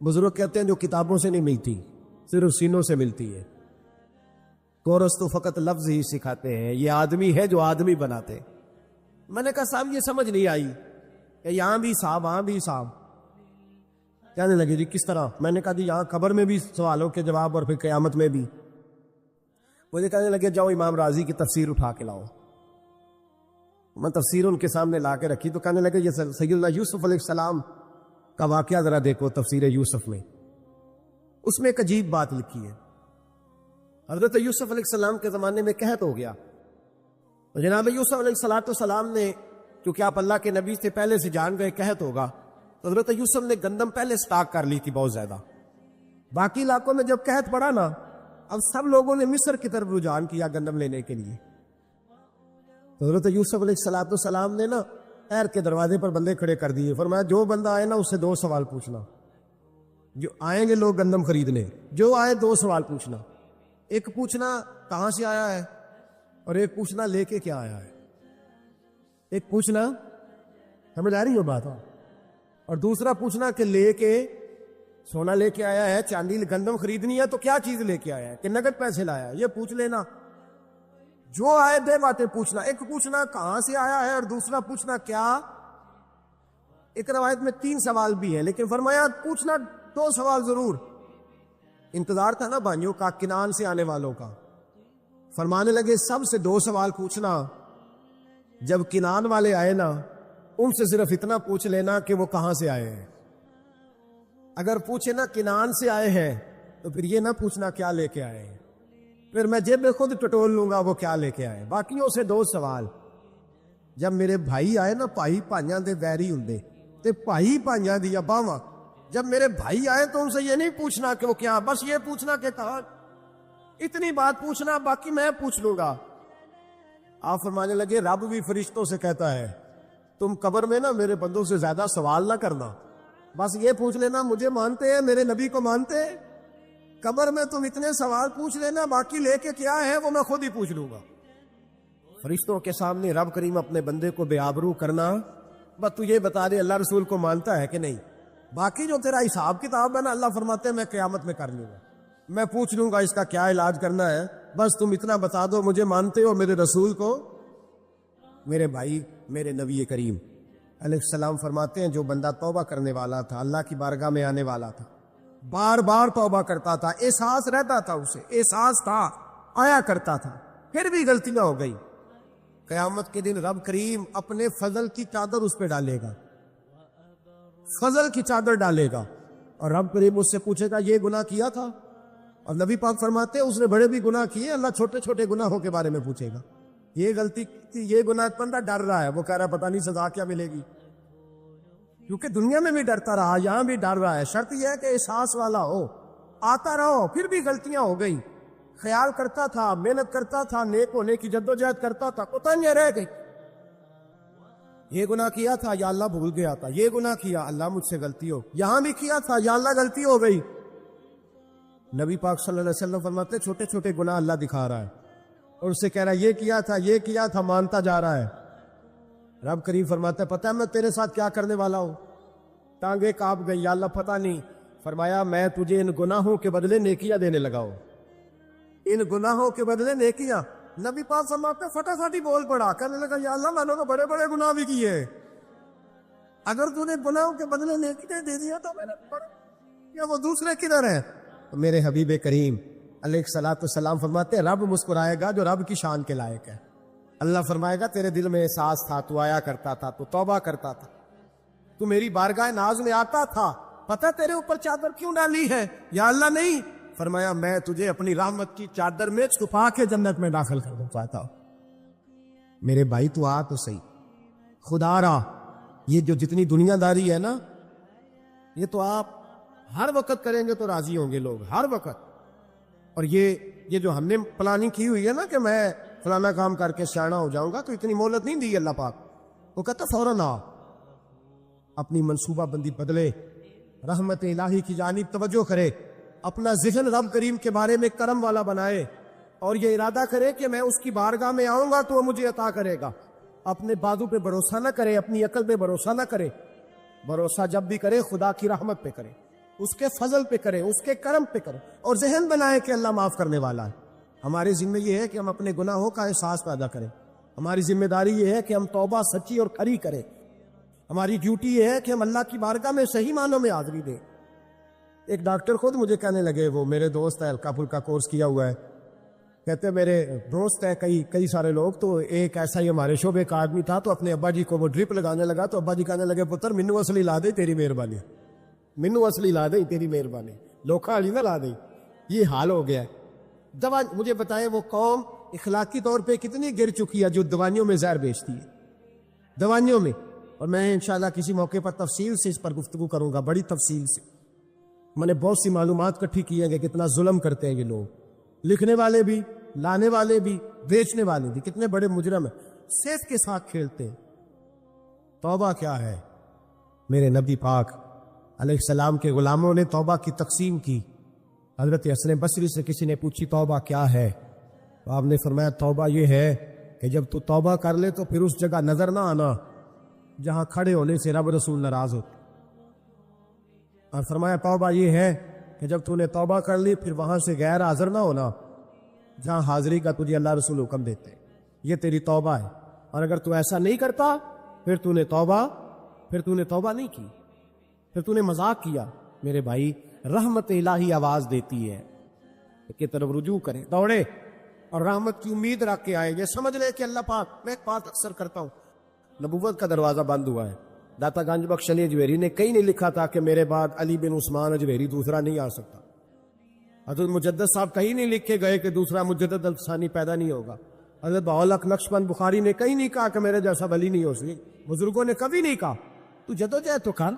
بزرگ کہتے ہیں جو کتابوں سے نہیں ملتی صرف سینوں سے ملتی ہے. کورس تو فقط لفظ ہی سکھاتے ہیں, یہ آدمی ہے جو آدمی بناتے. میں نے کہا صاحب یہ سمجھ نہیں آئی کہ یہاں بھی صاحب وہاں بھی صاحب. کہنے لگے جی کس طرح؟ میں نے کہا جی یہاں قبر میں بھی سوالوں کے جواب اور پھر قیامت میں بھی. مجھے کہنے لگے جاؤ امام راضی کی تفسیر اٹھا کے لاؤ. میں تفسیر ان کے سامنے لا کے رکھی تو کہنے لگے یہ سیدنا یوسف علیہ السلام کا واقعہ ذرا دیکھو تفسیر یوسف میں. اس میں ایک عجیب بات لکھی ہے. حضرت یوسف علیہ السلام کے زمانے میں قحط ہو گیا. جناب یوسف علیہ السلام نے, کیونکہ آپ اللہ کے نبی سے پہلے سے جان گئے قحط ہوگا, تو حضرت یوسف نے گندم پہلے سٹاک کر لی تھی بہت زیادہ. باقی علاقوں میں جب قحط پڑا نا, اب سب لوگوں نے مصر کی طرف رجحان کیا گندم لینے کے لیے. تو حضرت یوسف علیہ السلام نے نا خیر کے دروازے پر بندے کھڑے کر دیے. فرمایا جو بندہ آئے نا اس سے 2 سوال پوچھنا. جو آئیں گے لوگ گندم خریدنے, جو آئے 2 سوال پوچھنا. ایک پوچھنا کہاں سے آیا ہے, اور ایک پوچھنا لے کے کیا آیا ہے. ایک پوچھنا سمجھ آ رہی ہو بات, اور دوسرا پوچھنا کہ لے کے سونا لے کے آیا ہے, چاندی گندم خریدنی ہے تو کیا چیز لے کے آیا ہے, کہ نقد پیسے لایا ہے. یہ پوچھ لینا. جو آئے 2 باتیں پوچھنا. ایک پوچھنا کہاں سے آیا ہے, اور دوسرا پوچھنا کیا. ایک روایت میں 3 سوال بھی ہیں, لیکن فرمایا پوچھنا 2 سوال ضرور. انتظار تھا نا بھائیوں کا کنان سے آنے والوں کا. فرمانے لگے سب سے 2 سوال پوچھنا. جب کنان والے آئے نا ان سے صرف اتنا پوچھ لینا کہ وہ کہاں سے آئے ہیں. اگر پوچھے نا کنان سے آئے ہیں تو پھر یہ نہ پوچھنا کیا لے کے آئے ہیں, پھر میں جیب میں خود ٹٹول لوں گا وہ کیا لے کے آئے. باقیوں سے 2 سوال. جب میرے بھائی آئے نا, بھائی پانیاں دے ویری ہوں تے بھائی پانیاں دیا باواں. جب میرے بھائی آئے تو ان سے یہ نہیں پوچھنا کہ وہ کیا, بس یہ پوچھنا کہ کہاں. اتنی بات پوچھنا, باقی میں پوچھ لوں گا. آپ فرمانے لگے رب بھی فرشتوں سے کہتا ہے تم قبر میں نا میرے بندوں سے زیادہ سوال نہ کرنا, بس یہ پوچھ لینا مجھے مانتے ہیں, میرے نبی کو مانتے ہیں. قبر میں تم اتنے سوال پوچھ لینا, باقی لے کے کیا ہے وہ میں خود ہی پوچھ لوں گا. فرشتوں کے سامنے رب کریم اپنے بندے کو بے آبرو کرنا. بس تو یہ بتا دے اللہ رسول کو مانتا ہے کہ نہیں. باقی جو تیرا حساب کتاب ہے نا, اللہ فرماتے ہیں میں قیامت میں کر لوں گا, میں پوچھ لوں گا اس کا کیا علاج کرنا ہے. بس تم اتنا بتا دو مجھے مانتے ہو, میرے رسول کو. میرے بھائی میرے نبی کریم علیہ السلام فرماتے ہیں جو بندہ توبہ کرنے والا تھا, اللہ کی بارگاہ میں آنے والا تھا, بار بار توبہ کرتا تھا, احساس رہتا تھا, اسے احساس تھا, آیا کرتا تھا, پھر بھی غلطیاں ہو گئی, قیامت کے دن رب کریم اپنے فضل کی چادر اس پہ ڈالے گا, فضل کی چادر ڈالے گا, اور رب کریم اس سے پوچھے گا یہ گناہ کیا تھا. اور نبی پاک فرماتے ہیں اس نے بڑے بھی گناہ کیے, اللہ چھوٹے چھوٹے گناہوں کے بارے میں پوچھے گا. یہ غلطی تھی, یہ گناہ, بندہ ڈر رہا ہے, وہ کہہ رہا ہے پتہ نہیں سزا کیا ملے گی, کیونکہ دنیا میں بھی ڈرتا رہا, یہاں بھی ڈر رہا ہے. شرط یہ ہے کہ احساس والا ہو, آتا رہو. پھر بھی غلطیاں ہو گئی, خیال کرتا تھا, محنت کرتا تھا, نیک ہونے کی جدوجہد کرتا تھا, پتہ نہیں رہ گئی. یہ گناہ کیا تھا یا اللہ بھول گیا تھا, یہ گناہ کیا اللہ مجھ سے غلطی ہو, یہاں بھی کیا تھا یا اللہ غلطی ہو گئی. نبی پاک صلی اللہ علیہ وسلم فرماتے چھوٹے چھوٹے گناہ اللہ دکھا رہا ہے, اور اس سے کہہ رہا ہے یہ کیا تھا, مانتا جا رہا ہے. رب کریم فرماتا ہے پتہ ہے میں تیرے ساتھ کیا کرنے والا ہوں. ٹانگیں کانپ گئی, یا اللہ پتہ نہیں. فرمایا میں تجھے ان گناہوں کے بدلے نیکیاں دینے لگا ہوں, ان گناہوں کے بدلے نیکیاں. نبی پاک فرماتے فٹافٹ ہی بول پڑا, کہنے لگا یا اللہ میں نے تو بڑے بڑے گناہ بھی کیے, اگر تو نے گناہوں کے بدلے نیکیاں دے دیا تو میں نے یا وہ دوسرے کدھر ہیں. تو میرے حبیب کریم علیہ السلام فرماتے ہیں رب مسکرائے گا جو رب کی شان کے لائق ہے. اللہ فرمائے گا تیرے دل میں احساس تھا, تو آیا کرتا تھا, تو توبہ کرتا تھا, تو میری بارگاہ ناز میں آتا تھا, پتہ تیرے اوپر چادر کیوں ڈالی ہے یا اللہ نہیں. فرمایا میں تجھے اپنی رحمت کی چادر میں چھپا کے جنت میں داخل کر دوں چاہتا ہوں. میرے بھائی تو آ تو صحیح, خدا را یہ جو جتنی دنیا داری ہے نا, یہ تو آپ ہر وقت کریں گے تو راضی ہوں گے لوگ, ہر وقت. اور یہ جو ہم نے پلاننگ کی ہوئی ہے نا کہ میں فلانا کام کر کے سیاح ہو جاؤں گا, تو اتنی مہلت نہیں دی اللہ پاک. وہ کہتا فوراً آ, اپنی منصوبہ بندی بدلے, رحمت الہی کی جانب توجہ کرے, اپنا ذہن رب کریم کے بارے میں کرم والا بنائے, اور یہ ارادہ کرے کہ میں اس کی بارگاہ میں آؤں گا تو وہ مجھے عطا کرے گا. اپنے بازو پہ بھروسہ نہ کرے, اپنی عقل پہ بھروسہ نہ کرے, بھروسہ جب بھی کرے خدا کی رحمت پہ کرے. اس کے فضل پہ کریں، اس کے کرم پہ کریں، اور ذہن بنائیں کہ اللہ معاف کرنے والا ہے۔ ہمارے ذمہ یہ ہے کہ ہم اپنے گناہوں کا احساس پیدا کریں، ہماری ذمہ داری یہ ہے کہ ہم توبہ سچی اور کھری کریں، ہماری ڈیوٹی یہ ہے کہ ہم اللہ کی بارگاہ میں صحیح معنوں میں حاضری دیں۔ ایک ڈاکٹر خود مجھے کہنے لگے، وہ میرے دوست ہے، ہلکا پھلکا کورس کیا ہوا ہے، کہتے میرے دوست ہیں کئی سارے لوگ، تو ایک ایسا ہی ہمارے شعبے کا آدمی تھا، تو اپنے ابا جی کو وہ ڈرپ لگانے لگا، تو ابا جی کہنے لگے پتر مینو اصلی لا دے تیری مہربانی، مینو اصلی لا دے تیری مہربانی، لوکھا علی نہ لا دے۔ یہ حال ہو گیا ہے۔ دوا مجھے بتائیں وہ قوم اخلاقی طور پہ کتنی گر چکی ہے جو دوائیوں میں زہر بیچتی ہے، دوائیوں میں۔ اور میں انشاءاللہ کسی موقع پر تفصیل سے اس پر گفتگو کروں گا، بڑی تفصیل سے۔ میں نے بہت سی معلومات اکٹھی کی ہیں کہ کتنا ظلم کرتے ہیں یہ لوگ، لکھنے والے بھی، لانے والے بھی، بیچنے والے بھی، کتنے بڑے مجرم ہیں، صحت کے ساتھ کھیلتے ہیں۔ توبہ کیا ہے؟ میرے نبی پاک علیہ السلام کے غلاموں نے توبہ کی تقسیم کی۔ حضرت حسن بصری سے کسی نے پوچھی توبہ کیا ہے، تو آپ نے فرمایا توبہ یہ ہے کہ جب تو توبہ کر لے تو پھر اس جگہ نظر نہ آنا جہاں کھڑے ہونے سے رب رسول ناراض ہوتے، اور فرمایا توبہ یہ ہے کہ جب تو نے توبہ کر لی پھر وہاں سے غیر حاضر نہ ہونا جہاں حاضری کا تجھے اللہ رسول حکم دیتے ہیں، یہ تیری توبہ ہے۔ اور اگر تو ایسا نہیں کرتا پھر تو نے توبہ نہیں کی، پھر تو نے مذاق کیا۔ میرے بھائی رحمت الہی آواز دیتی ہے کہ طرف رجوع کریں، دوڑے اور رحمت کی امید رکھ کے آئے۔ یہ سمجھ لے کہ اللہ پاک، میں ایک بات اکثر کرتا ہوں، نبوت کا دروازہ بند ہوا ہے۔ داتا گنج بخش علی اجویری نے کہیں نہیں لکھا تھا کہ میرے بعد علی بن عثمان اجویری دوسرا نہیں آ سکتا۔ حضرت مجدد صاحب کہیں نہیں لکھے گئے کہ دوسرا مجدد الثانی پیدا نہیں ہوگا۔ حضرت بہاءالحق نقشبند بخاری نے کہیں نہیں کہا کہ میرے جیسا ولی نہیں ہو سکے۔ بزرگوں نے کبھی نہیں کہا تو جدوجہد تو کر۔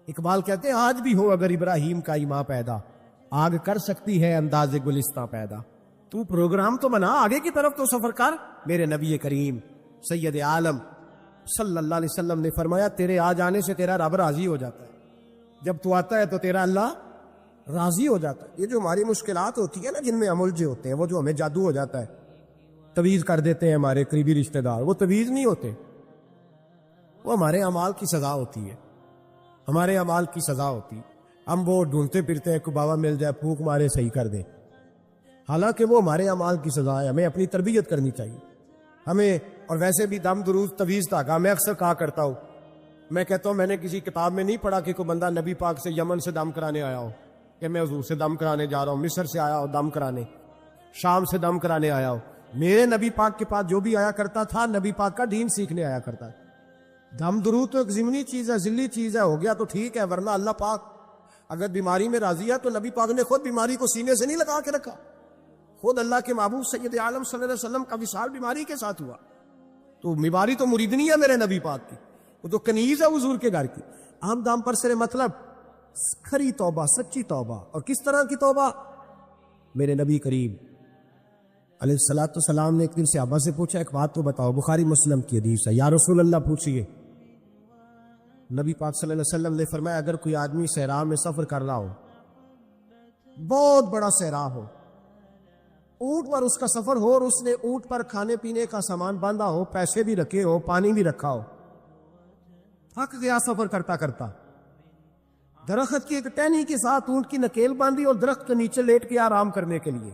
اقبال کہتے ہیں آج بھی ہو اگر ابراہیم کا ایماں پیدا، آگ کر سکتی ہے انداز گلستاں پیدا۔ تو پروگرام تو بنا، آگے کی طرف تو سفر کر۔ میرے نبی کریم سید عالم صلی اللہ علیہ وسلم نے فرمایا تیرے آ جانے سے تیرا رب راضی ہو جاتا ہے، جب تو آتا ہے تو تیرا اللہ راضی ہو جاتا ہے۔ یہ جو ہماری مشکلات ہوتی ہے نا، جن میں ہم الجھے ہوتے ہیں، وہ جو ہمیں جادو ہو جاتا ہے، تویز کر دیتے ہیں ہمارے قریبی رشتہ دار، وہ تویز نہیں ہوتے، وہ ہمارے اعمال کی سزا ہوتی ہے، ہمارے اعمال کی سزا ہوتی ہے۔ ہم وہ ڈھونڈتے پھرتے ہیں کہ بابا مل جائے پھونک مارے صحیح کر دے، حالانکہ وہ ہمارے اعمال کی سزا ہے۔ ہمیں اپنی تربیت کرنی چاہیے ہمیں۔ اور ویسے بھی دم دروز تویز دھاگا میں اکثر کہا کرتا ہوں، میں کہتا ہوں میں نے کسی کتاب میں نہیں پڑھا کہ کوئی بندہ نبی پاک سے یمن سے دم کرانے آیا ہو کہ میں حضور سے دم کرانے جا رہا ہوں، مصر سے آیا ہو دم کرانے، شام سے دم کرانے آیا ہو۔ میرے نبی پاک کے پاس جو بھی آیا کرتا تھا نبی پاک کا دین سیکھنے آیا کرتا ہے۔ دم درود تو ایک ضمنی چیز ہے، ذلی چیز ہے، ہو گیا تو ٹھیک ہے، ورنہ اللہ پاک اگر بیماری میں راضی ہے تو نبی پاک نے خود بیماری کو سینے سے نہیں لگا کے رکھا، خود اللہ کے محبوب سید عالم صلی اللہ علیہ وسلم کا وصال بیماری کے ساتھ ہوا۔ تو بیماری تو مریدنی ہے میرے نبی پاک کی، وہ تو کنیز ہے حضور کے گھر کی۔ عام دام پر سر مطلب کھری توبہ، سچی توبہ۔ اور کس طرح کی توبہ؟ میرے نبی کریم علیہ الصلوۃ والسلام نے ایک دن صحابہ سے پوچھا ایک بات تو بتاؤ، بخاری مسلم کی حدیث ہے، یا رسول اللہ پوچھئے۔ نبی پاک صلی اللہ علیہ وسلم نے فرمایا اگر کوئی آدمی صحرا میں سفر کر رہا ہو، بہت بڑا صحرا ہو، اونٹ پر اس کا سفر ہو، اور اس نے اونٹ پر کھانے پینے کا سامان باندھا ہو، پیسے بھی رکھے ہو، پانی بھی رکھا ہو، تھک گیا سفر کرتا کرتا، درخت کی ایک ٹہنی کے ساتھ اونٹ کی نکیل باندھی اور درخت کے نیچے لیٹ کے آرام کرنے کے لیے۔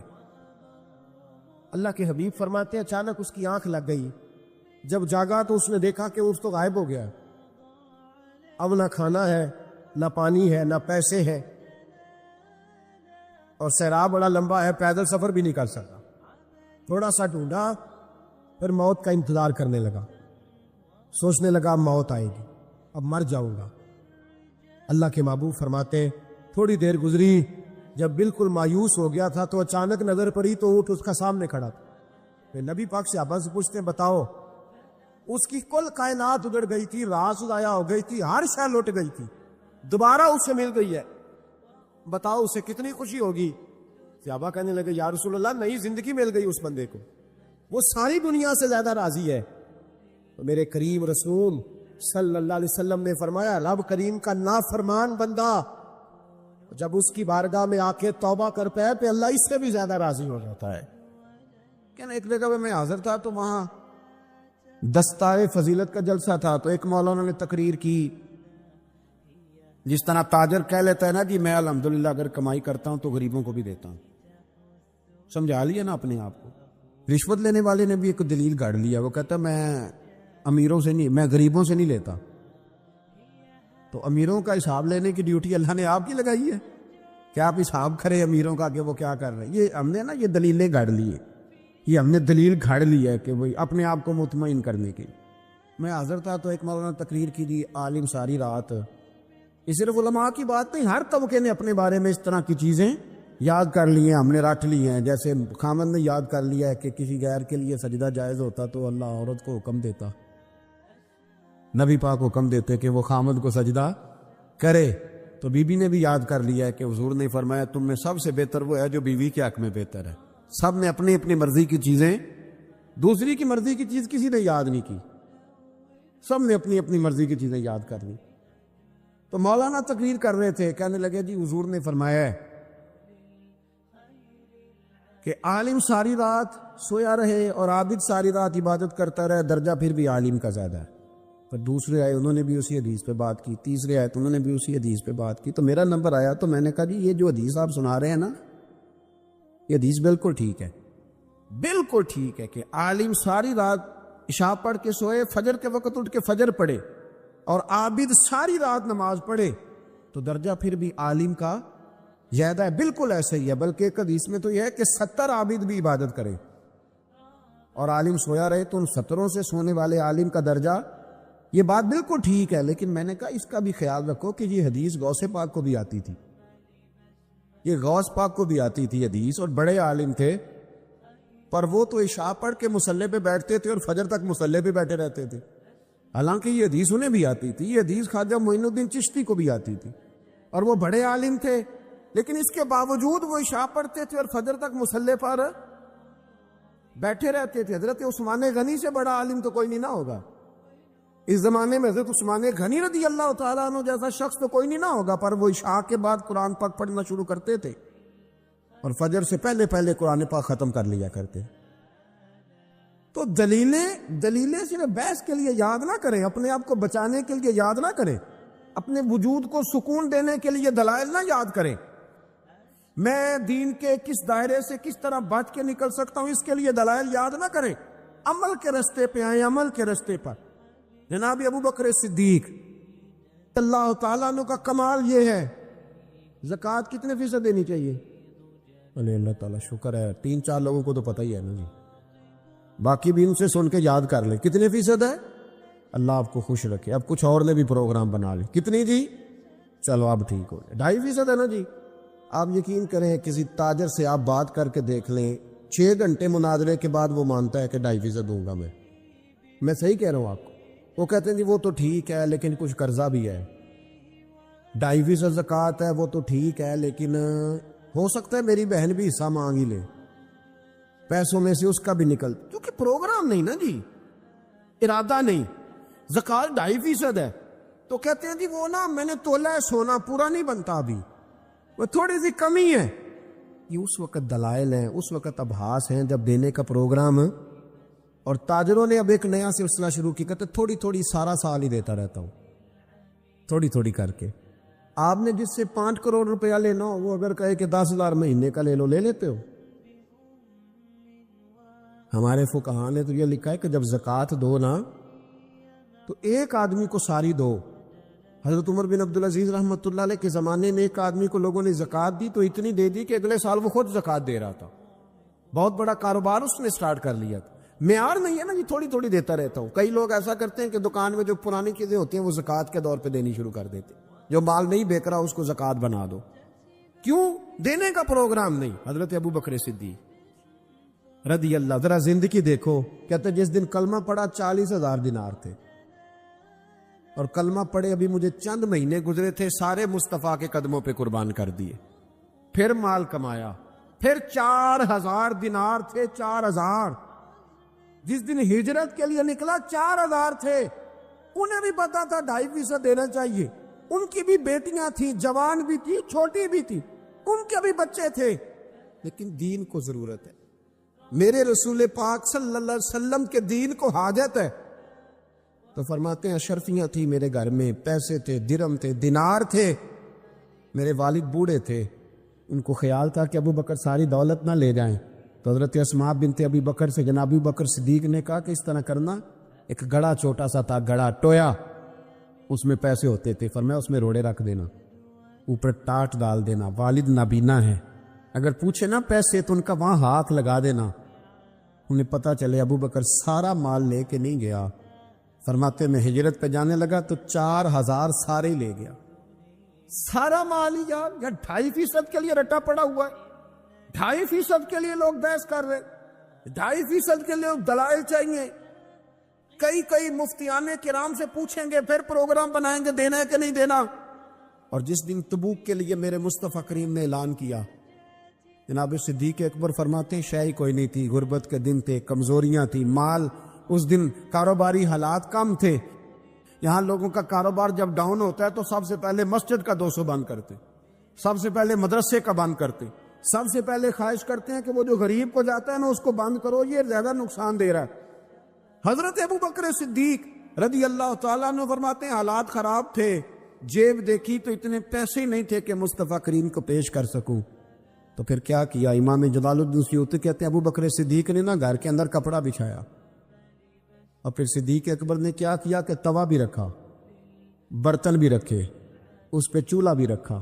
اللہ کے حبیب فرماتے ہیں اچانک اس کی آنکھ لگ گئی، جب جاگا تو اس نے دیکھا کہ اونٹ تو غائب ہو گیا، اب نہ کھانا ہے، نہ پانی ہے، نہ پیسے ہے، اور صحرا بڑا لمبا ہے، پیدل سفر بھی نہیں کر سکتا۔ تھوڑا سا ڈھونڈا، پھر موت کا انتظار کرنے لگا، سوچنے لگا اب موت آئے گی، اب مر جاؤں گا۔ اللہ کے محبوب فرماتے ہیں تھوڑی دیر گزری، جب بالکل مایوس ہو گیا تھا تو اچانک نظر پڑی تو اونٹ اس کا سامنے کھڑا تھا۔ پھر نبی پاک سے صحابہ سے پوچھتے ہیں بتاؤ، اس کی کل کائنات اجڑ گئی تھی، راز ضائع ہو گئی تھی، ہر شے لوٹ گئی تھی، دوبارہ اسے مل گئی ہے، بتاؤ اسے کتنی خوشی ہوگی؟ صحابہ کہنے لگے یا رسول اللہ نئی زندگی مل گئی اس بندے کو، وہ ساری دنیا سے زیادہ راضی ہے۔ تو میرے کریم رسول صلی اللہ علیہ وسلم نے فرمایا رب کریم کا نافرمان بندہ جب اس کی بارگاہ میں آ کے توبہ کر پائے تو اللہ اس سے بھی زیادہ راضی ہو جاتا ہے۔ کہنا ایک جگہ میں حاضر تھا تو وہاں دستائے فضیلت کا جلسہ تھا، تو ایک مولانا نے تقریر کی، جس طرح تاجر کہہ لیتا ہے نا جی میں الحمدللہ اگر کمائی کرتا ہوں تو غریبوں کو بھی دیتا ہوں، سمجھا لیا نا اپنے آپ کو۔ رشوت لینے والے نے بھی ایک دلیل گاڑ لیا، وہ کہتا میں امیروں سے نہیں، میں غریبوں سے نہیں لیتا۔ تو امیروں کا حساب لینے کی ڈیوٹی اللہ نے آپ کی لگائی ہے کہ آپ حساب کریں امیروں کا کہ وہ کیا کر رہے ہیں۔ یہ ہم نے نا یہ دلیلیں گاڑ لی ہے، یہ ہم نے دلیل گھاڑ لی ہے کہ وہی اپنے آپ کو مطمئن کرنے کی۔ میں حاضر تھا تو ایک مولانا تقریر کی دی، عالم ساری رات۔ یہ صرف علماء کی بات نہیں، ہر طبقے نے اپنے بارے میں اس طرح کی چیزیں یاد کر لی ہیں، ہم نے رٹ لی ہیں۔ جیسے خامد نے یاد کر لیا ہے کہ کسی غیر کے لیے سجدہ جائز ہوتا تو اللہ عورت کو حکم دیتا، نبی پاک حکم دیتے کہ وہ خامد کو سجدہ کرے۔ تو بی بی نے بھی یاد کر لیا ہے کہ حضور نے فرمایا تم میں سب سے بہتر وہ ہے جو بیوی کے حق میں بہتر ہے۔ سب نے اپنی اپنی مرضی کی چیزیں، دوسری کی مرضی کی چیز کسی نے یاد نہیں کی، سب نے اپنی اپنی مرضی کی چیزیں یاد کر لی۔ تو مولانا تقریر کر رہے تھے، کہنے لگے جی حضور نے فرمایا ہے کہ عالم ساری رات سویا رہے اور عابد ساری رات عبادت کرتا رہے، درجہ پھر بھی عالم کا زیادہ ہے۔ پھر دوسرے آئے، انہوں نے بھی اسی حدیث پہ بات کی، تیسرے آئے تو انہوں نے بھی اسی حدیث پہ بات کی۔ تو میرا نمبر آیا تو میں نے کہا جی یہ جو حدیث آپ سنا رہے ہیں نا، یہ حدیث بالکل ٹھیک ہے، بالکل ٹھیک ہے کہ عالم ساری رات عشاء پڑھ کے سوئے، فجر کے وقت اٹھ کے فجر پڑھے، اور عابد ساری رات نماز پڑھے تو درجہ پھر بھی عالم کا زیادہ ہے۔ بالکل ایسے ہی ہے، بلکہ ایک حدیث میں تو یہ ہے کہ 70 عابد بھی عبادت کرے اور عالم سویا رہے تو ان 70 سے سونے والے عالم کا درجہ، یہ بات بالکل ٹھیک ہے۔ لیکن میں نے کہا اس کا بھی خیال رکھو کہ یہ حدیث غوث پاک کو بھی آتی تھی، یہ غوث پاک کو بھی آتی تھی حدیث، اور بڑے عالم تھے، پر وہ تو عشاء پڑھ کے مصلے پہ بیٹھتے تھے اور فجر تک مصلے پہ بیٹھے رہتے تھے۔ حالانکہ یہ حدیث انہیں بھی آتی تھی، یہ حدیث خواجہ معین الدین چشتی کو بھی آتی تھی، اور وہ بڑے عالم تھے، لیکن اس کے باوجود وہ عشاء پڑھتے تھے اور فجر تک مصلے پر بیٹھے رہتے تھے۔ حضرت عثمان غنی سے بڑا عالم تو کوئی نہیں نہ ہوگا اس زمانے میں، حضرت عثمان غنی رضی اللہ تعالیٰ عنہ جیسا شخص تو کوئی نہیں نہ ہوگا، پر وہ عشاء کے بعد قرآن پاک پڑھنا شروع کرتے تھے اور فجر سے پہلے پہلے قرآن پاک ختم کر لیا کرتے۔ تو دلیلیں صرف بحث کے لیے یاد نہ کریں، اپنے آپ کو بچانے کے لیے یاد نہ کریں، اپنے وجود کو سکون دینے کے لیے دلائل نہ یاد کریں۔ میں دین کے کس دائرے سے کس طرح بچ کے نکل سکتا ہوں، اس کے لیے دلائل یاد نہ کریں، عمل کے رستے پہ آئیں، عمل کے رستے پر۔ جناب ابو بکر صدیق اللہ تعالیٰ عنہ کا کمال یہ ہے، زکوٰۃ کتنے فیصد دینی چاہیے؟ اللہ تعالیٰ شکر ہے 3-4 لوگوں کو تو پتہ ہی ہے نا جی، باقی بھی ان سے سن کے یاد کر لیں کتنے فیصد ہے۔ اللہ آپ کو خوش رکھے۔ اب کچھ اور نے بھی پروگرام بنا لیں، کتنی جی؟ چلو اب ٹھیک ہو گیا، 2.5% ہے نا جی۔ آپ یقین کریں کسی تاجر سے آپ بات کر کے دیکھ لیں، 6 گھنٹے مناظرے کے بعد وہ مانتا ہے کہ 2.5% دوں گا میں صحیح کہہ رہا ہوں آپ کو۔ وہ کہتے ہیں جی وہ تو ٹھیک ہے لیکن کچھ قرضہ بھی ہے، 2.5% زکوٰۃ ہے وہ تو ٹھیک ہے لیکن ہو سکتا ہے میری بہن بھی حصہ مانگ ہی لے، پیسوں میں سے اس کا بھی نکل، کیونکہ پروگرام نہیں نا جی، ارادہ نہیں۔ زکوٰۃ 2.5% ہے تو کہتے ہیں جی وہ نا میں نے تولا ہے سونا، پورا نہیں بنتا ابھی، وہ تھوڑی سی کمی ہے۔ یہ اس وقت دلائل ہیں، اس وقت ابحاث ہیں جب دینے کا پروگرام، اور تاجروں نے اب ایک نیا سلسلہ شروع کی، کہتے تھوڑی تھوڑی سارا سال ہی دیتا رہتا ہوں، تھوڑی تھوڑی کر کے۔ آپ نے جس سے 5 کروڑ روپیہ لینا ہو، وہ اگر کہے کہ 10,000 مہینے کا لے لو، لے لیتے ہو؟ ہمارے فقہاء نے تو یہ لکھا ہے کہ جب زکوٰۃ دو نا تو ایک آدمی کو ساری دو۔ حضرت عمر بن عبدالعزیز رحمۃ اللہ علیہ کے زمانے میں ایک آدمی کو لوگوں نے زکوٰۃ دی تو اتنی دے دی کہ اگلے سال وہ خود زکوٰۃ دے رہا تھا، بہت بڑا کاروبار اس نے سٹارٹ کر لیا تھا۔ معیار نہیں ہے نا جی تھوڑی تھوڑی دیتا رہتا ہوں۔ کئی لوگ ایسا کرتے ہیں کہ دکان میں جو پرانی چیزیں ہوتی ہیں وہ زکوٰۃ کے دور پہ دینی شروع کر دیتے، جو مال نہیں بیک رہا اس کو زکوٰۃ بنا دو، کیوں؟ دینے کا پروگرام نہیں۔ حضرت ابو بکر صدیق رضی اللہ، ذرا زندگی دیکھو، کہتے جس دن کلمہ پڑا 40,000 دینار تھے، اور کلمہ پڑے ابھی مجھے چند مہینے گزرے تھے، سارے مصطفیٰ کے قدموں پہ قربان کر دیے، پھر مال کمایا، پھر 4,000 دینار تھے، 4,000۔ جس دن ہجرت کے لیے نکلا 4,000 تھے، انہیں بھی پتا تھا 2.5% دینا چاہیے، ان کی بھی بیٹیاں تھیں، جوان بھی تھی، چھوٹی بھی تھی، ان کے بھی بچے تھے، لیکن دین کو ضرورت ہے، میرے رسول پاک صلی اللہ علیہ وسلم کے دین کو حاجت ہے۔ تو فرماتے ہیں اشرفیاں تھی میرے گھر میں، پیسے تھے، درہم تھے، دینار تھے، میرے والد بوڑھے تھے، ان کو خیال تھا کہ ابو بکر ساری دولت نہ لے جائیں، تو حضرت اسماء بنت ابی بکر سے جناب ابو بکر صدیق نے کہا کہ اس طرح کرنا، ایک گڑا چھوٹا سا تھا، گڑا ٹویا، اس میں پیسے ہوتے تھے، فرمایا اس میں روڑے رکھ دینا، اوپر ٹاٹ ڈال دینا، والد نابینا ہے، اگر پوچھے نا پیسے تو ان کا وہاں ہاتھ لگا دینا، انہیں پتہ چلے ابو بکر سارا مال لے کے نہیں گیا، فرماتے میں ہجرت پہ جانے لگا تو 4000 سارے لے گیا، سارا مال ہی یار 2.5% کے لیے رٹا پڑا ہوا ہے، 2.5% کے لیے لوگ بحث کر رہے، 2.5% کے لیے دلائل چاہیے، کئی مفتیان کرام سے پوچھیں گے، پھر پروگرام بنائیں گے دینا ہے کہ نہیں دینا۔ اور جس دن تبوک کے لیے میرے مصطفیٰ کریم نے اعلان کیا، جناب صدیق اکبر فرماتے ہیں شے کوئی نہیں تھی، غربت کے دن تھے، کمزوریاں تھی، مال اس دن کاروباری حالات کم تھے، یہاں لوگوں کا کاروبار جب ڈاؤن ہوتا ہے تو سب سے پہلے مسجد کا 200 بند کرتے، سب سے پہلے مدرسے کا بند کرتے، سب سے پہلے خواہش کرتے ہیں کہ وہ جو غریب کو جاتا ہے نا اس کو بند کرو، یہ زیادہ نقصان دے رہا ہے۔ حضرت ابو بکر صدیق رضی اللہ تعالیٰ عنہ فرماتے ہیں حالات خراب تھے، جیب دیکھی تو اتنے پیسے ہی نہیں تھے کہ مصطفیٰ کریم کو پیش کر سکوں، تو پھر کیا کیا، امام جلال الدین سیوطی کہتے ہیں ابو بکر صدیق نے نا گھر کے اندر کپڑا بچھایا، اور پھر صدیق اکبر نے کیا کیا کہ توا بھی رکھا، برتن بھی رکھے، اس پہ چولہا بھی رکھا،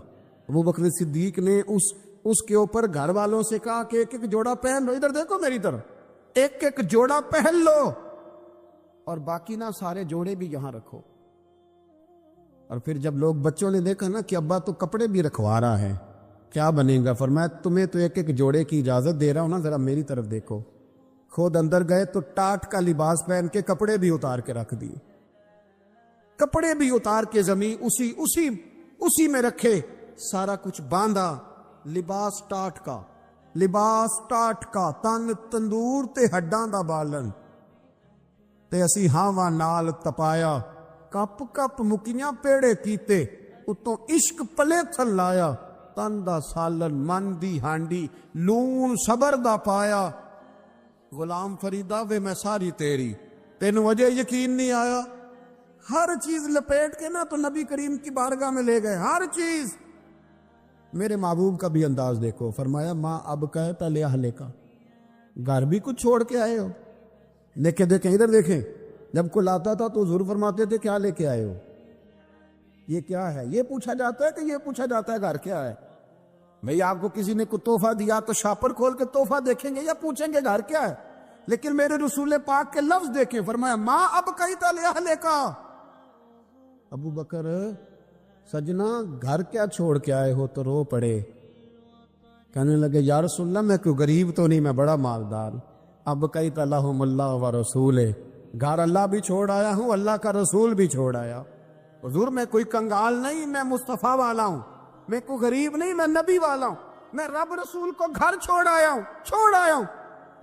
ابو بکر صدیق نے اس کے اوپر گھر والوں سے کہا کہ ایک ایک جوڑا پہن لو، ادھر دیکھو میری طرف، ایک ایک جوڑا پہن لو، اور باقی نہ سارے جوڑے بھی یہاں رکھو۔ اور پھر جب لوگ بچوں نے دیکھا نا کہ ابا تو کپڑے بھی رکھوا رہا ہے، کیا بنے گا، فرمایا تمہیں تو ایک ایک جوڑے کی اجازت دے رہا ہوں نا، ذرا میری طرف دیکھو۔ خود اندر گئے تو ٹاٹ کا لباس پہن کے کپڑے بھی اتار کے رکھ دیے، کپڑے بھی اتار کے زمین اسی میں رکھے، سارا کچھ باندھا، لباس ٹاٹ کا، تن تندور تے ہڈاں دا بالن، تے اسی ہاواں نال تپایا، کپ کپ مکیاں پیڑے کیتے، اتوں عشق پلے تھل لایا، تن دا سالن من دی ہانڈی، لون صبر دا پایا، غلام فریدا وے میں ساری تیری، تینوں وجہ یقین نہیں آیا، ہر چیز لپیٹ کے نا تو نبی کریم کی بارگاہ میں لے گئے، ہر چیز۔ میرے محبوب کا بھی انداز دیکھو، فرمایا ماں اب کہتا لے اہلے کا، گھر بھی کچھ چھوڑ کے آئے ہو، دیکھیں ادھر دیکھیں، جب کوئی لاتا تھا تو حضور فرماتے تھے کیا لے کے آئے ہو، یہ کیا ہے، یہ پوچھا جاتا ہے کہ یہ پوچھا جاتا ہے گھر کیا ہے؟ بھئی آپ کو کسی نے کوئی تحفہ دیا تو شاپر کھول کے تحفہ دیکھیں گے یا پوچھیں گے گھر کیا ہے؟ لیکن میرے رسول پاک کے لفظ دیکھیں، فرمایا ماں اب کہتا لے اہلے کا، ابو بکر سجنا گھر کیا چھوڑ کے آئے ہو، تو رو پڑے، کہنے لگے یا رسول اللہ میں کوئی غریب تو نہیں، میں بڑا مالدار، اب کہتا لہم اللہ و رسول، گھر اللہ بھی چھوڑ آیا ہوں، اللہ کا رسول بھی چھوڑ آیا، حضور میں کوئی کنگال نہیں، میں مصطفیٰ والا ہوں، میں کوئی غریب نہیں، میں نبی والا ہوں، میں رب رسول کو گھر چھوڑ آیا ہوں۔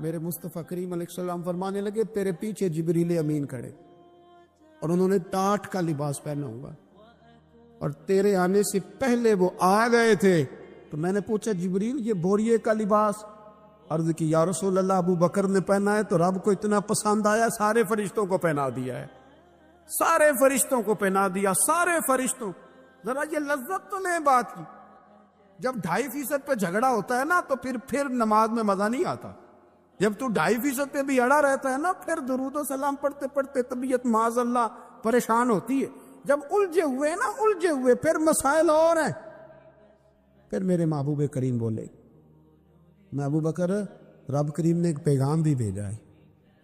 میرے مصطفیٰ کریم علیہ السلام فرمانے لگے تیرے پیچھے جبریل امین کھڑے، اور انہوں نے ٹاٹ کا لباس پہنا ہوا، اور تیرے آنے سے پہلے وہ آ گئے تھے، تو میں نے پوچھا جبریل یہ بوریے کا لباس، عرض کی یا رسول اللہ ابو بکر نے پہنا ہے تو رب کو اتنا پسند آیا سارے فرشتوں کو پہنا دیا ہے، سارے فرشتوں کو پہنا دیا، سارے فرشتوں۔ ذرا یہ لذت تو لیں بات کی، جب 2.5% پہ جھگڑا ہوتا ہے نا تو پھر نماز میں مزہ نہیں آتا، جب تو 2.5% پہ بھی اڑا رہتا ہے نا پھر درود و سلام پڑھتے پڑھتے طبیعت معاذ اللہ پریشان ہوتی ہے، جب الجھے ہوئے پھر مسائل اور ہیں۔ پھر میرے محبوب کریم بولے میں ابو بکر رب کریم نے ایک پیغام بھی بھیجا ہے،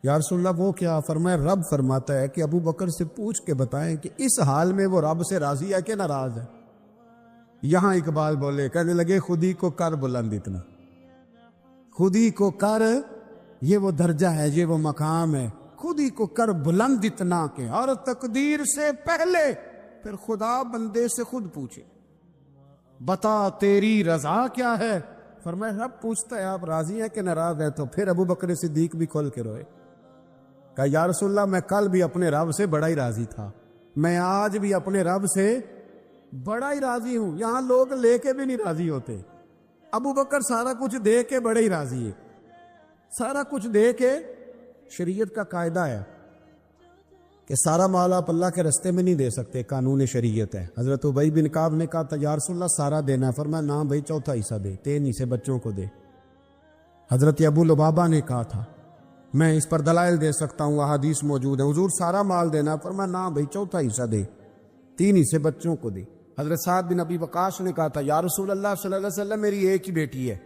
یا رسول اللہ وہ کیا؟ فرمایا رب فرماتا ہے کہ ابو بکر سے پوچھ کے بتائیں کہ اس حال میں وہ رب سے راضی ہے کہ ناراض ہے۔ یہاں اقبال بولے، کہنے لگے خود ہی کو کر بلند اتنا، خود ہی کو کر، یہ وہ درجہ ہے، یہ وہ مقام ہے، خود ہی کو کر بلند اتنا کہ ہر تقدیر سے پہلے پھر خدا بندے سے خود پوچھے بتا تیری رضا کیا ہے؟ فرمایا رب پوچھتا ہے آپ راضی ہیں کہ ناراض ہے؟ تو پھر ابو بکر صدیق بھی کھول کے روئے، کہا یا رسول اللہ میں کل بھی اپنے رب سے بڑا ہی راضی تھا، میں آج بھی اپنے رب سے بڑا ہی راضی ہوں۔ یہاں لوگ لے کے بھی نہیں راضی ہوتے، ابو بکر سارا کچھ دے کے بڑے ہی راضی ہے، سارا کچھ دے کے۔ شریعت کا قاعدہ ہے کہ سارا مال آپ اللہ کے رستے میں نہیں دے سکتے، قانون شریعت ہے۔ حضرت ابی بن کعب نے کہا تھا یا رسول اللہ سارا دینا ہے، فرمایا نہ بھائی چوتھا حصہ دے، 3 حصے بچوں کو دے۔ حضرت ابو لبابہ نے کہا تھا میں اس پر دلائل دے سکتا ہوں، احادیث موجود ہیں، حضور سارا مال دینا ہے، فرمایا نہ بھائی چوتھا حصہ دے، 3 حصے بچوں کو دے۔ حضرت سعد بن ابی وقاص نے کہا تھا یا رسول اللہ صلی اللہ علیہ وسلم میری ایک ہی بیٹی ہے،